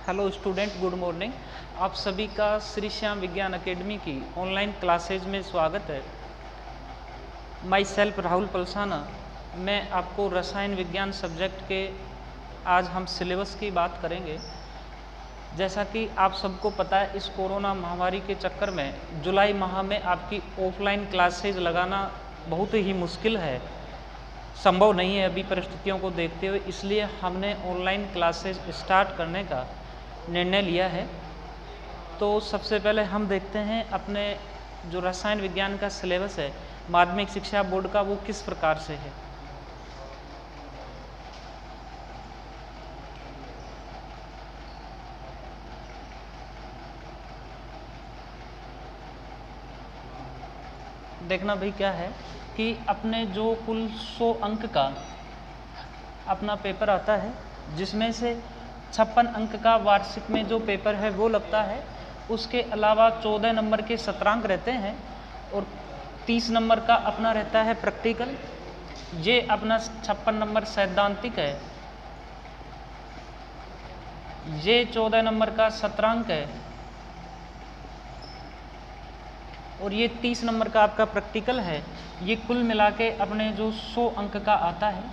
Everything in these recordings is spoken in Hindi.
Hello student, good morning. आप सभी का श्री श्याम विज्ञान अकेडमी की ऑनलाइन क्लासेज में स्वागत है। My self Rahul Palsana. मैं आपको रसायन विज्ञान सब्जेक्ट के आज हम सिलेबस की बात करेंगे। जैसा कि आप सबको पता है, इस कोरोना महामारी के चक्कर में जुलाई माह में आपकी ऑफलाइन क्लासेज लगाना बहुत ही मुश्किल है, संभव नहीं है अभी परिस्थितियों को देखते हुए। इसलिए हमने ऑनलाइन क्लासेज स्टार्ट करने का निर्णय लिया है। तो सबसे पहले हम देखते हैं अपने जो रसायन विज्ञान का सिलेबस है माध्यमिक शिक्षा बोर्ड का, वो किस प्रकार से है। देखना भाई क्या है कि अपने जो कुल 100 अंक का अपना पेपर आता है, जिसमें से 56 अंक का वार्षिक में जो पेपर है वो लगता है। उसके अलावा 14 नंबर के सत्रांक रहते हैं और 30 नंबर का अपना रहता है प्रैक्टिकल। ये अपना 56 नंबर सैद्धांतिक है, ये 14 नंबर का सत्रांक है और ये 30 नंबर का आपका प्रैक्टिकल है। ये कुल मिला के अपने जो 100 अंक का आता है।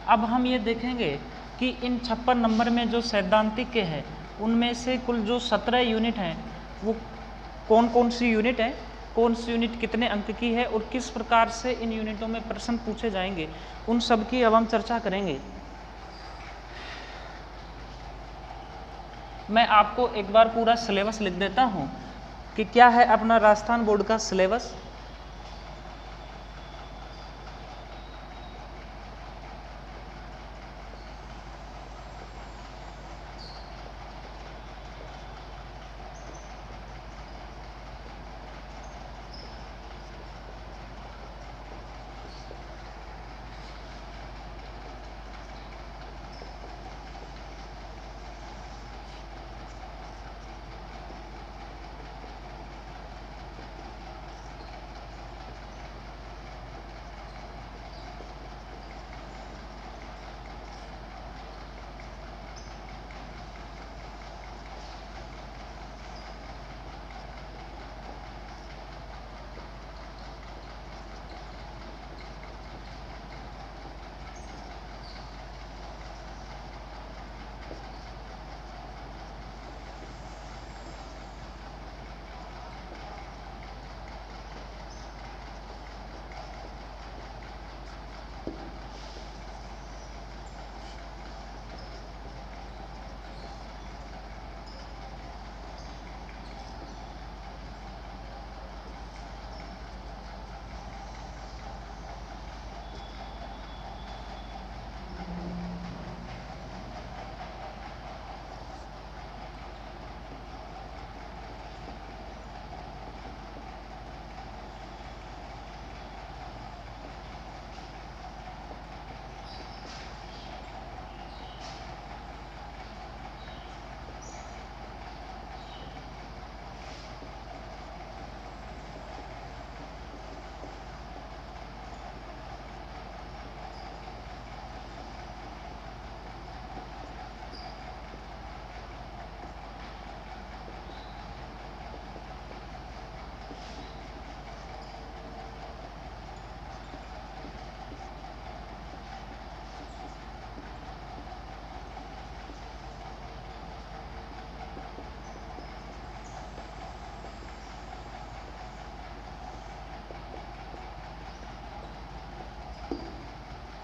अब हम ये देखेंगे कि इन 56 नंबर में जो सैद्धांतिक के हैं उनमें से कुल जो 17 यूनिट हैं वो कौन कौन सी यूनिट है, कौन सी यूनिट कितने अंक की है और किस प्रकार से इन यूनिटों में प्रश्न पूछे जाएंगे, उन सब की अब हम चर्चा करेंगे। मैं आपको एक बार पूरा सिलेबस लिख देता हूँ कि क्या है अपना राजस्थान बोर्ड का सिलेबस।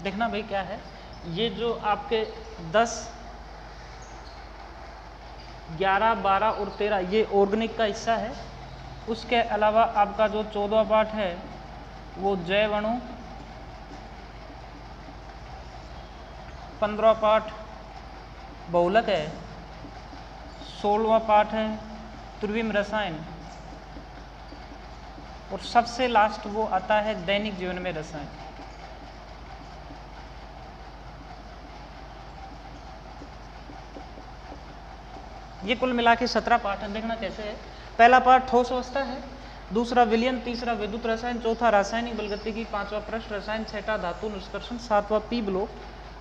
देखना भाई क्या है, ये जो आपके 10, 11, 12 और 13 ये ऑर्गेनिक का हिस्सा है। उसके अलावा आपका जो 14वां पार्ट है वो जैव अणु, 15वां पार्ट बहुलक है, 16वां पार्ट है त्रिविम रसायन और सबसे लास्ट वो आता है दैनिक जीवन में रसायन। ये कुल मिला के 17 पार्ट है। देखना कैसे है। पहला पार्ट ठोस अवस्था है, दूसरा विलयन, तीसरा विद्युत रसायन, चौथा रासायनिक बलगतिकी, पांचवा पृष्ठ रसायन, छठा धातु निष्कर्षण, सातवां पी ब्लॉक,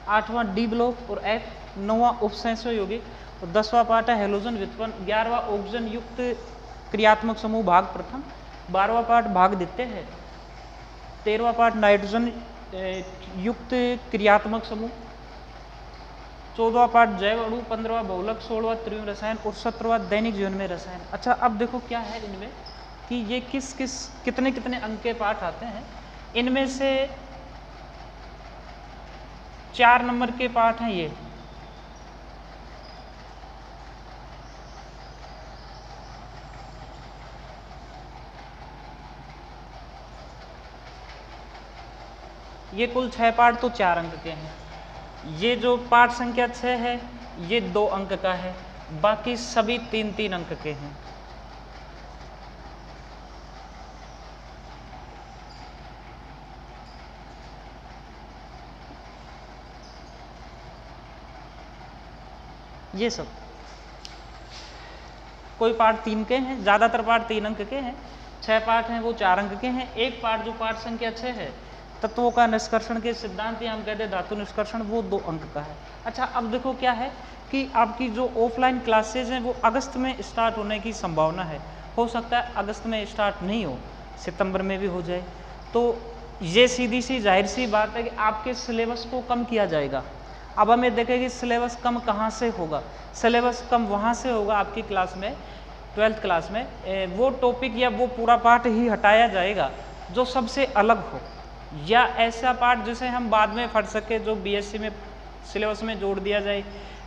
आठवां डी ब्लॉक और एफ, नौवां उपसंहसंयोगिक तो 10वां पाठ है हेलोजन व्युत्पन्न, 11वां ऑक्सीजन युक्त क्रियात्मक समूह भाग प्रथम, 12वां पाठ भाग द्वितीय है, 13वां पाठ नाइट्रोजन युक्त क्रियात्मक समूह, 14वां पाठ जैव अणु, 15वां बहुलक, 16वां त्रिविम रसायन और 17वां दैनिक जीवन में रसायन। अच्छा, अब देखो क्या है इनमें कि ये कितने कितने अंक के पाठ आते हैं। इनमें से 4 नंबर के पाठ हैं ये कुल 6 पाठ तो 4 अंक के हैं। ये जो पाठ संख्या 6 है ये 2 अंक का है, बाकी सभी 3-3 अंक के हैं। ये सब कोई पाठ 3 के हैं, ज़्यादातर पाठ 3 अंक के हैं, 6 पाठ हैं वो 4 अंक के हैं। एक पाठ जो पाठ संख्या 6 है तत्वों का निष्कर्षण के सिद्धांत या हम कहते हैं धातु निष्कर्षण, वो 2 अंक का है। अच्छा, अब देखो क्या है कि आपकी जो ऑफलाइन क्लासेज हैं वो अगस्त में स्टार्ट होने की संभावना है। हो सकता है अगस्त में स्टार्ट नहीं हो, सितंबर में भी हो जाए। तो ये सीधी सी जाहिर सी बात है कि आपके सिलेबस को कम किया जाएगा। अब हमें देखें कि सिलेबस कम कहाँ से होगा। सिलेबस कम वहाँ से होगा आपकी क्लास में, 12th क्लास में वो टॉपिक या वो पूरा पाठ ही हटाया जाएगा जो सबसे अलग हो, या ऐसा पार्ट जिसे हम बाद में पढ़ सके, जो बीएससी में सिलेबस में जोड़ दिया जाए,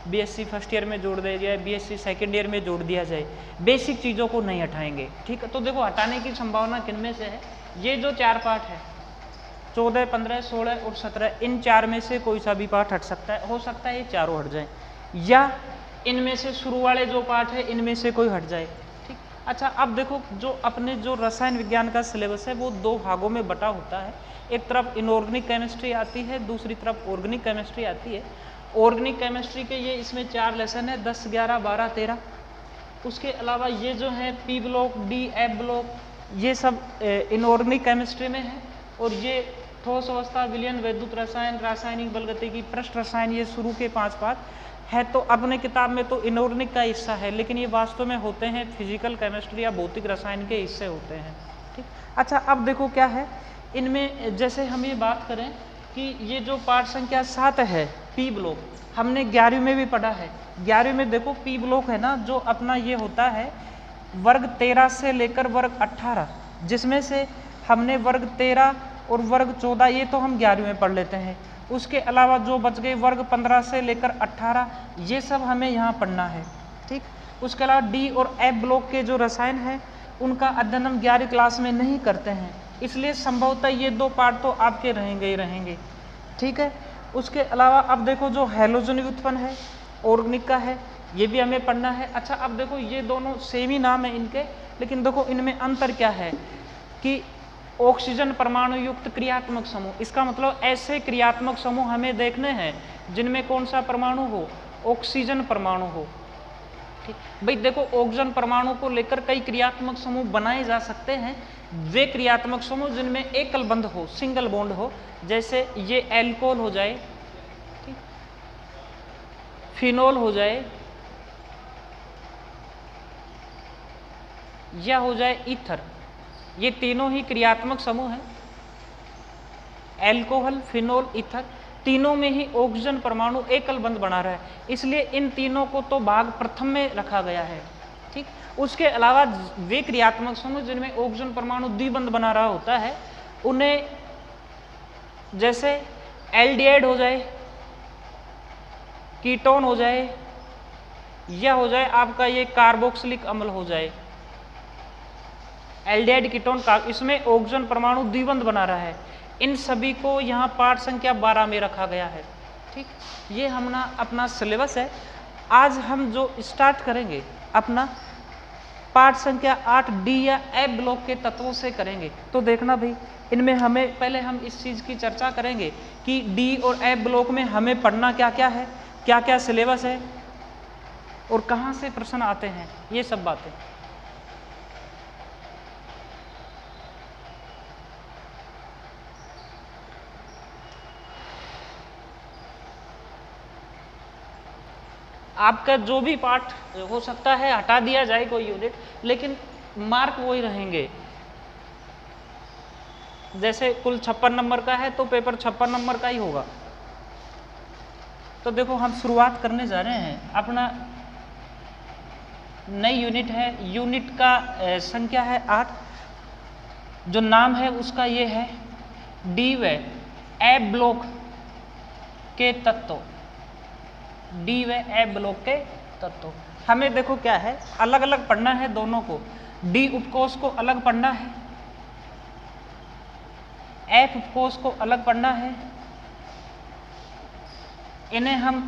बीएससी फर्स्ट ईयर में जोड़ दिया जाए, बीएससी सेकंड ईयर में जोड़ दिया जाए। बेसिक चीज़ों को नहीं हटाएंगे, ठीक है। तो देखो हटाने की संभावना किन में से है, ये जो 4 पार्ट है 14, 15, 16 और 17, इन 4 में से कोई सा भी पार्ट हट सकता है। हो सकता है ये चारों हट जाए, या इनमें से शुरू वाले जो पार्ट है इनमें से कोई हट जाए, ठीक। अच्छा, अब देखो जो अपने जो रसायन विज्ञान का सिलेबस है वो 2 भागों में बटा होता है। एक तरफ इनऑर्गेनिक केमिस्ट्री आती है, दूसरी तरफ ऑर्गेनिक केमिस्ट्री आती है। ऑर्गेनिक केमिस्ट्री के ये इसमें 4 लेसन है, 10, 11, 12, 13। उसके अलावा ये जो है P block, D, F block, ये सब इनऑर्गेनिक केमिस्ट्री में है। और ये ठोस अवस्था, विलयन, वैद्युत रसायन, रासायनिक बलगतिकी, पृष्ठ रसायन, ये शुरू के 5 पाठ है। तो अपने किताब में तो इनऑर्गेनिक का हिस्सा है, लेकिन ये वास्तव में होते हैं फिजिकल केमिस्ट्री या भौतिक रसायन के हिस्से होते हैं, ठीक। अच्छा, अब देखो क्या है इनमें, जैसे हम ये बात करें कि ये जो पाठ संख्या 7 है पी ब्लॉक, हमने 11वीं में भी पढ़ा है। 11वीं में देखो पी ब्लॉक है ना, जो अपना ये होता है वर्ग 13 से लेकर वर्ग 18, जिसमें से हमने वर्ग 13 और वर्ग 14 ये तो हम 11वीं में पढ़ लेते हैं। उसके अलावा जो बच गए वर्ग 15 से लेकर 18, ये सब हमें यहाँ पढ़ना है, ठीक। उसके अलावा डी और एफ ब्लॉक के जो रसायन हैं उनका अध्ययन हम 11वीं क्लास में नहीं करते हैं, इसलिए संभवतः ये 2 पार्ट तो आपके रहेंगे ही रहेंगे, ठीक है। उसके अलावा अब देखो जो हैलोजन व्युत्पन्न है ऑर्गेनिक का है, ये भी हमें पढ़ना है। अच्छा, अब देखो ये दोनों सेम ही नाम है इनके, लेकिन देखो इनमें अंतर क्या है कि ऑक्सीजन परमाणु युक्त क्रियात्मक समूह, इसका मतलब ऐसे क्रियात्मक समूह हमें देखने हैं जिनमें कौन सा परमाणु हो, ऑक्सीजन परमाणु हो, ठीक। भाई देखो ऑक्सीजन परमाणु को लेकर कई क्रियात्मक समूह बनाए जा सकते हैं। वे क्रियात्मक समूह जिनमें एकल बंध हो, सिंगल बॉन्ड हो, जैसे ये एल्कोहल हो जाए, ठीक, फिनोल हो जाए, या हो जाए ईथर, ये तीनों ही क्रियात्मक समूह हैं। एल्कोहल, फिनोल, ईथर, तीनों में ही ऑक्सीजन परमाणु एकल बंध बना रहा है, इसलिए इन तीनों को तो भाग प्रथम में रखा गया है, ठीक। उसके अलावा वे क्रियात्मक समूह जिनमें ऑक्सीजन परमाणु द्विबंध बना रहा होता है, उन्हें जैसे एल्डिहाइड हो जाए, कीटोन हो जाए, या हो जाए आपका ये कार्बोक्सिलिक अम्ल हो जाए, एल्डिहाइड, कीटोन, इसमें ऑक्सीजन परमाणु द्विबंध बना रहा है। इन सभी को यहाँ पाठ संख्या 12 में रखा गया है, ठीक। ये अपना सिलेबस है। आज हम जो स्टार्ट करेंगे अपना पाठ संख्या 8 डी या एफ ब्लॉक के तत्वों से करेंगे। तो देखना भाई, इनमें हमें पहले हम इस चीज़ की चर्चा करेंगे कि डी और एफ ब्लॉक में हमें पढ़ना क्या क्या है, क्या क्या सिलेबस है और कहाँ से प्रश्न आते हैं, ये सब बातें। आपका जो भी पार्ट हो सकता है हटा दिया जाए कोई यूनिट, लेकिन मार्क वही रहेंगे। जैसे कुल 56 नंबर का है तो पेपर 56 नंबर का ही होगा। तो देखो हम शुरुआत करने जा रहे हैं, अपना नई यूनिट है, यूनिट का संख्या है 8, जो नाम है उसका ये है डी व ए ब्लॉक के तत्व, डी व ए ब्लॉक के तत्व। हमें देखो क्या है, अलग अलग पढ़ना है दोनों को, डी उपकोष को अलग पढ़ना है, एफ उपकोष को अलग पढ़ना है। इन्हें हम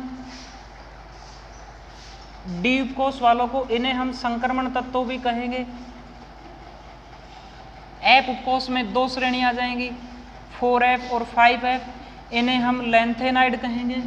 डी उपकोष वालों को इन्हें हम संक्रमण तत्व भी कहेंगे। एफ उपकोष में 2 श्रेणी आ जाएंगी, 4F और 5F, इन्हें हम लैंथेनाइड कहेंगे।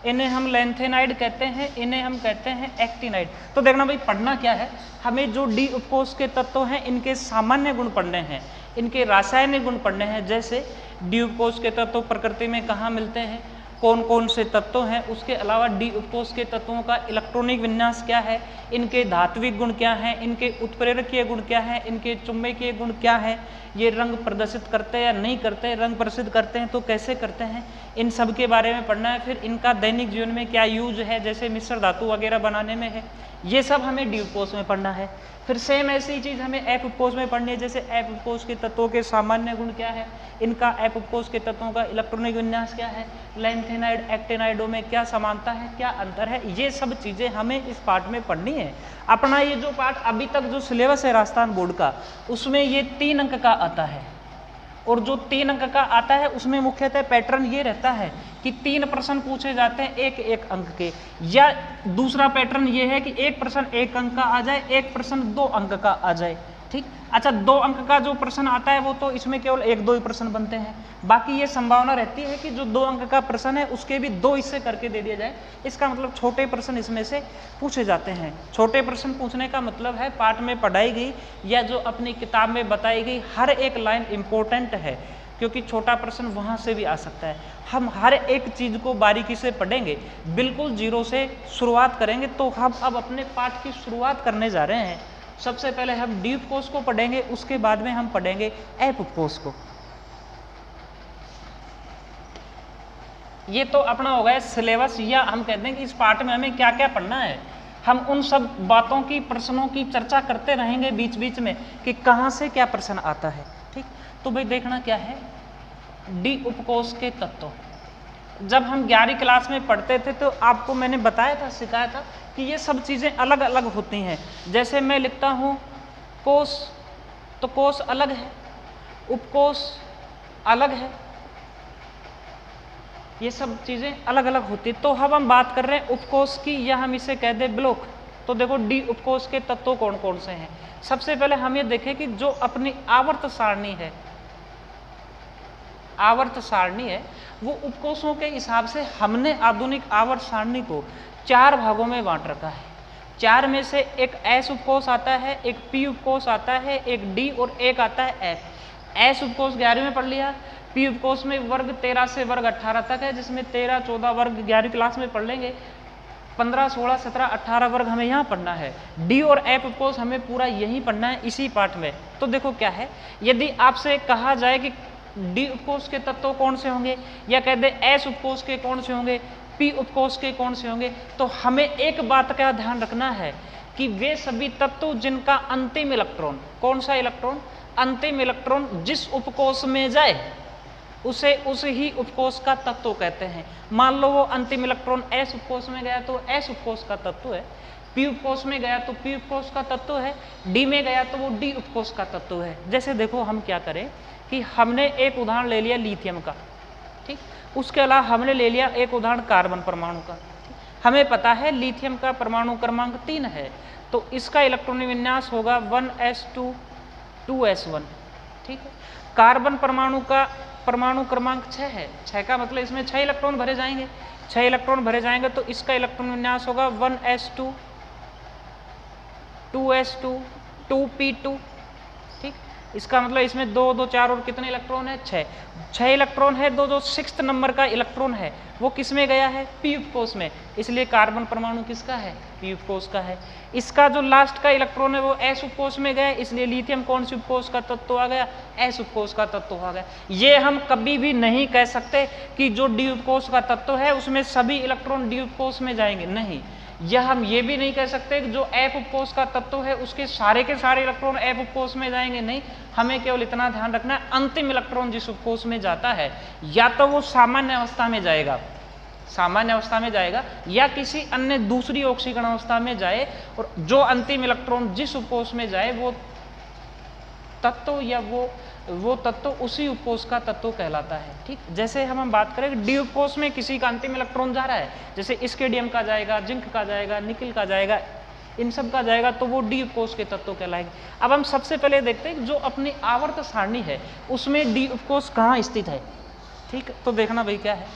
इन्हें हम लैंथेनाइड कहते हैं, इन्हें हम कहते हैं एक्टिनाइड। तो देखना भाई पढ़ना क्या है, हमें जो डी उपकोष के तत्व हैं इनके सामान्य गुण पढ़ने हैं, इनके रासायनिक गुण पढ़ने हैं। जैसे डी उपकोष के तत्व प्रकृति में कहाँ मिलते हैं, कौन कौन से तत्व हैं, उसके अलावा डी उपकोष के तत्वों का इलेक्ट्रॉनिक विन्यास क्या है, इनके धात्विक गुण क्या हैं, इनके उत्प्रेरकीय गुण क्या हैं, इनके चुंबकीय गुण क्या हैं, ये रंग प्रदर्शित करते हैं या नहीं करते, रंग प्रदर्शित करते हैं तो कैसे करते हैं, इन सब के बारे में पढ़ना है। फिर इनका दैनिक जीवन में क्या यूज है, जैसे मिश्र धातु वगैरह बनाने में है, ये सब हमें डी उपकोष में पढ़ना है। फिर सेम ऐसी चीज़ हमें एफ उपकोष में पढ़नी है, जैसे एफ उपकोष के तत्वों के सामान्य गुण क्या है, इनका एफ उपकोष के तत्वों का इलेक्ट्रॉनिक विन्यास क्या है, लैंथेनाइड एक्टिनाइडों में क्या समानता है, क्या अंतर है, ये सब चीज़ें हमें इस पार्ट में पढ़नी है। अपना ये जो पार्ट अभी तक जो सिलेबस है राजस्थान बोर्ड का, उसमें ये 3 अंक का आता है, और जो 3 अंक का आता है उसमें मुख्यतः पैटर्न ये रहता है कि 3 प्रश्न पूछे जाते हैं 1-1 अंक के, या दूसरा पैटर्न ये है कि 1 प्रश्न 1 अंक का आ जाए, 1 प्रश्न 2 अंक का आ जाए। ठीक, अच्छा 2 अंक का जो प्रश्न आता है वो तो इसमें केवल 1-2 ही प्रश्न बनते हैं, बाकी ये संभावना रहती है कि जो 2 अंक का प्रश्न है उसके भी 2 हिस्से करके दे दिया जाए। इसका मतलब छोटे प्रश्न इसमें से पूछे जाते हैं। छोटे प्रश्न पूछने का मतलब है पाठ में पढ़ाई गई या जो अपनी किताब में बताई गई हर एक लाइन इंपॉर्टेंट है, क्योंकि छोटा प्रश्न वहाँ से भी आ सकता है। हम हर एक चीज़ को बारीकी से पढ़ेंगे, बिल्कुल जीरो से शुरुआत करेंगे। तो हम अब अपने पाठ की शुरुआत करने जा रहे हैं। सबसे पहले हम डी उपकोष को पढ़ेंगे, उसके बाद में हम पढ़ेंगे एफ उपकोष को। ये तो अपना हो गया सिलेबस, या हम कहते हैं कि इस पाठ में हमें क्या क्या पढ़ना है। हम उन सब बातों की, प्रश्नों की चर्चा करते रहेंगे बीच बीच में कि कहाँ से क्या प्रश्न आता है। ठीक, तो भाई देखना क्या है, डी उपकोष के तत्व। जब हम 11वीं क्लास में पढ़ते थे तो आपको मैंने बताया था, सिखाया था कि ये सब चीज़ें अलग अलग होती हैं। जैसे मैं लिखता हूँ कोष, तो कोष अलग है, उपकोष अलग है, ये सब चीज़ें अलग अलग होती। तो अब हम बात कर रहे हैं उपकोष की, या हम इसे कह दें ब्लॉक। तो देखो डी उपकोष के तत्व कौन कौन से हैं। सबसे पहले हम ये देखें कि जो अपनी आवर्त सारणी है, आवर्त सारणी है, वो उपकोषों के हिसाब से हमने आधुनिक आवर्त सारणी को 4 भागों में बांट रखा है। 4 में से एक एस उपकोष आता है, एक पी उपकोष आता है, एक डी और एक आता है एफ। एस उपकोष 11वीं में पढ़ लिया। पी उपकोष में वर्ग 13 से वर्ग 18 तक है, जिसमें 13, 14 वर्ग 11वीं क्लास में पढ़ लेंगे। 15, 16, 17, 18 वर्ग हमें यहाँ पढ़ना है। डी और एफ उपकोष हमें पूरा यही पढ़ना है इसी पाठ में। तो देखो क्या है, यदि आपसे कहा जाए कि डी उपकोष के तत्व कौन से होंगे, या कह दे एस उपकोष के कौन से होंगे, पी उपकोष के कौन से होंगे, तो हमें एक बात का ध्यान रखना है कि वे सभी तत्व जिनका अंतिम इलेक्ट्रॉन, कौन सा इलेक्ट्रॉन, अंतिम इलेक्ट्रॉन जिस उपकोष में जाए उसे उस ही उपकोष का तत्व कहते हैं। मान लो वो अंतिम इलेक्ट्रॉन एस उपकोष में गया तो एस उपकोष का तत्व है, पी उपकोष में गया तो पी उपकोष का तत्व है, डी में गया तो वो डी उपकोष का तत्व है। जैसे देखो हम क्या करें कि हमने एक उदाहरण ले लिया लिथियम का, ठीक, उसके अलावा हमने ले लिया एक उदाहरण कार्बन परमाणु का। हमें पता है लिथियम का परमाणु क्रमांक 3 है, तो इसका इलेक्ट्रॉनिक विन्यास होगा 1s2 2s1। ठीक है, कार्बन परमाणु का परमाणु क्रमांक 6 है, 6 का मतलब इसमें 6 इलेक्ट्रॉन भरे जाएंगे, 6 इलेक्ट्रॉन भरे जाएंगे तो इसका इलेक्ट्रॉन विन्यास होगा 1s2 2s2 2p2। ठीक, इसका मतलब इसमें 2 2 4 और कितने इलेक्ट्रॉन है? 6 इलेक्ट्रॉन है। जो 6th नंबर का इलेक्ट्रॉन है वो किस में गया है? p उपकोष में। इसलिए कार्बन परमाणु किसका है? p उपकोष का है। इसका जो लास्ट का इलेक्ट्रॉन है वो s उपकोष में गया, इसलिए लिथियम कौन सी उपकोष का तत्व आ गया? s उपकोष का तत्व आ गया। ये हम कभी भी नहीं कह सकते कि जो d उपकोष का तत्व है उसमें सभी इलेक्ट्रॉन d उपकोष में जाएंगे, नहीं। यह हम ये भी नहीं कह सकते कि जो f उपकोष का तत्व है उसके सारे के सारे इलेक्ट्रॉन f उपकोष में जाएंगे, नहीं। हमें केवल इतना ध्यान रखना है अंतिम इलेक्ट्रॉन जिस उपकोष में जाता है या तो वो सामान्य अवस्था में जाएगा, सामान्य अवस्था में जाएगा, या किसी अन्य दूसरी ऑक्सीकरण अवस्था में जाए, और जो अंतिम इलेक्ट्रॉन जिस उपकोष में जाए वो तत्व या वो तत्व उसी उपकोष का तत्व कहलाता है। ठीक, जैसे हम बात करें डी उपकोष में किसी का अंतिम इलेक्ट्रॉन जा रहा है, जैसे स्केडियम का जाएगा, जिंक का जाएगा, निकिल का जाएगा, इन सब का जाएगा, तो वो डी उपकोष के तत्व कहलाएंगे। अब हम सबसे पहले देखते हैं जो अपनी आवर्त सारणी है उसमें डी उपकोष कहाँ स्थित है। ठीक, तो देखना भाई क्या है।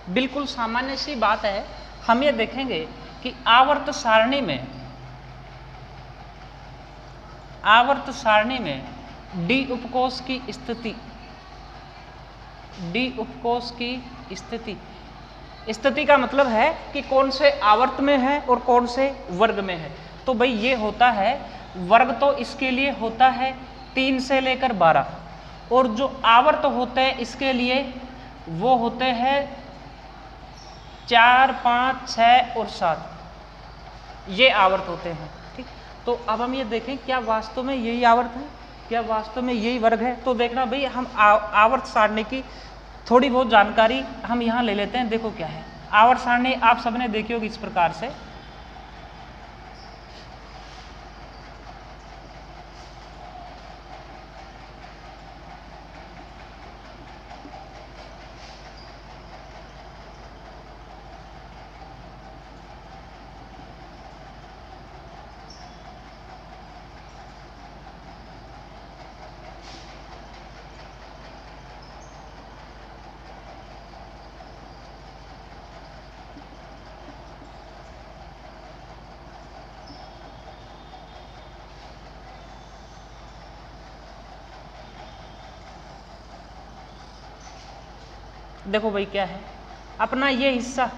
बिल्कुल सामान्य सी बात है, हम ये देखेंगे कि आवर्त सारणी में डी उपकोष की स्थिति, डी उपकोष की स्थिति का मतलब है कि कौन से आवर्त में है और कौन से वर्ग में है। तो भाई ये होता है वर्ग, तो इसके लिए होता है 3 से लेकर 12, और जो आवर्त होते हैं इसके लिए वो होते हैं 4 5 6 और 7, ये आवर्त होते हैं। ठीक, तो अब हम ये देखें क्या वास्तव में यही आवर्त है, क्या वास्तव में यही वर्ग है। तो देखना भाई हम आवर्त सारणी की थोड़ी बहुत जानकारी हम यहाँ ले लेते हैं। देखो क्या है आवर्त सारणी, आप सबने देखी होगी इस प्रकार से। देखो भाई क्या है अपना ये हिस्सा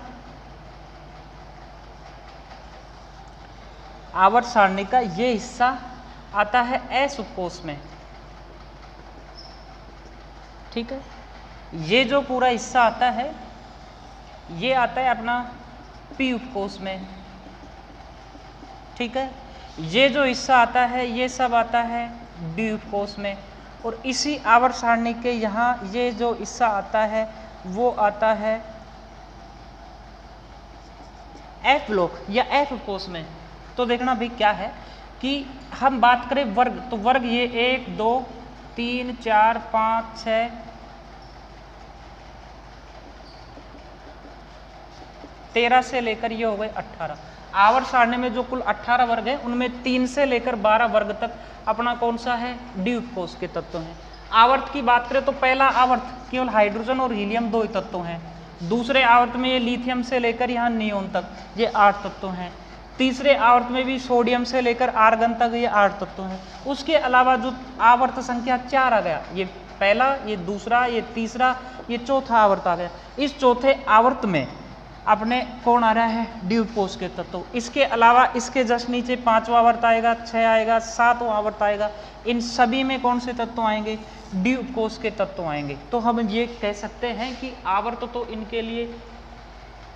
आवर्त सारणी का, ये हिस्सा आता है एस उपकोष में। ठीक है, ये जो पूरा हिस्सा आता है ये आता है अपना पी उपकोष में। ठीक है, ये जो हिस्सा आता है ये सब आता है डी उपकोष में, और इसी आवर्त सारणी के यहाँ ये जो हिस्सा आता है वो आता है एफ ब्लॉक या एफ उपकोष में। तो देखना भाई क्या है कि हम बात करें वर्ग, तो वर्ग ये 1 2 3 4 5 6 13 से लेकर ये हो गए 18। आवर्त सारणी में जो कुल 18 वर्ग है उनमें 3 से लेकर 12 वर्ग तक अपना कौन सा है? डी उपकोष के तत्व हैं। आवर्त की बात करें तो पहला आवर्त केवल हाइड्रोजन और हीलियम 2 तत्व हैं। दूसरे आवर्त में ये लिथियम से लेकर यहाँ नियोन तक ये 8 तत्व हैं। तीसरे आवर्त में भी सोडियम से लेकर आर्गन तक ये 8 तत्व हैं। उसके अलावा जो आवर्त संख्या 4 आ गया, ये पहला, ये दूसरा, ये तीसरा, ये चौथा आवर्त आ गया। इस चौथे आवर्त में अपने कौन आ रहा है? डी उपकोष के तत्व। इसके अलावा इसके जस्ट नीचे 5वां आवर्त आएगा, 6 आएगा, 7वां आवर्त आएगा। इन सभी में कौन से तत्व आएंगे? डी उपकोष के तत्व आएंगे। तो हम ये कह सकते हैं कि आवर्त तो इनके लिए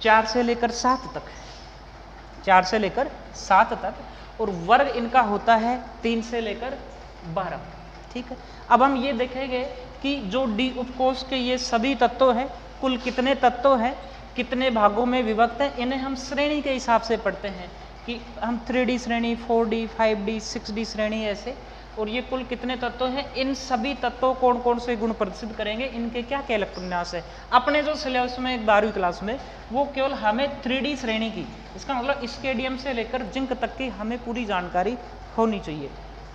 4 से लेकर 7 तक है, 4 से लेकर 7 तक, और वर्ग इनका होता है 3 से लेकर 12। ठीक है, अब हम ये देखेंगे कि जो डी उपकोष के ये सभी तत्व हैं, कुल कितने तत्व हैं, कितने भागों में विभक्त है, इन्हें हम श्रेणी के हिसाब से पढ़ते हैं कि हम 3D श्रेणी, 4D, 5D, 6D श्रेणी ऐसे, और ये कुल कितने तत्व हैं, इन सभी तत्वों कौन कौन से गुण प्रदर्शित करेंगे, इनके क्या क्या इलेक्ट्रोविन्यास है। अपने जो सिलेबस में 12वीं क्लास में वो केवल हमें 3D श्रेणी की, इसका मतलब स्केडियम से लेकर जिंक तक की हमें पूरी जानकारी होनी चाहिए।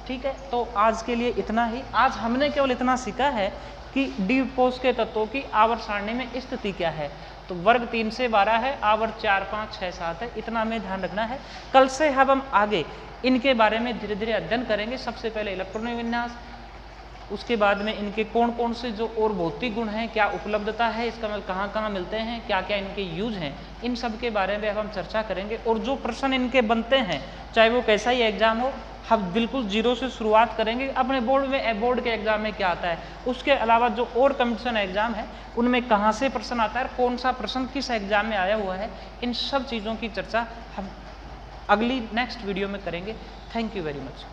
ठीक है, तो आज के लिए इतना ही। आज हमने केवल इतना सीखा है कि डी उपकोष के तत्वों की आवर्त सारणी में स्थिति क्या है, तो वर्ग 3 से 12 है, आवर्त 4, 5, 6, 7 है, इतना हमें ध्यान रखना है। कल से हम आगे इनके बारे में धीरे धीरे अध्ययन करेंगे। सबसे पहले इलेक्ट्रॉनिक विन्यास, उसके बाद में इनके कौन कौन से जो और भौतिक गुण हैं, क्या उपलब्धता है, इसका मतलब कहाँ कहाँ मिलते हैं, क्या क्या इनके यूज हैं, इन सब के बारे में अब हम चर्चा करेंगे। और जो प्रश्न इनके बनते हैं, चाहे वो कैसा ही एग्जाम हो, हम बिल्कुल जीरो से शुरुआत करेंगे। अपने बोर्ड के एग्जाम में क्या आता है, उसके अलावा जो और कंपटीशन एग्जाम है उनमें कहाँ से प्रश्न आता है, कौन सा प्रश्न किस एग्जाम में आया हुआ है, इन सब चीज़ों की चर्चा हम अगली नेक्स्ट वीडियो में करेंगे। Thank you very much.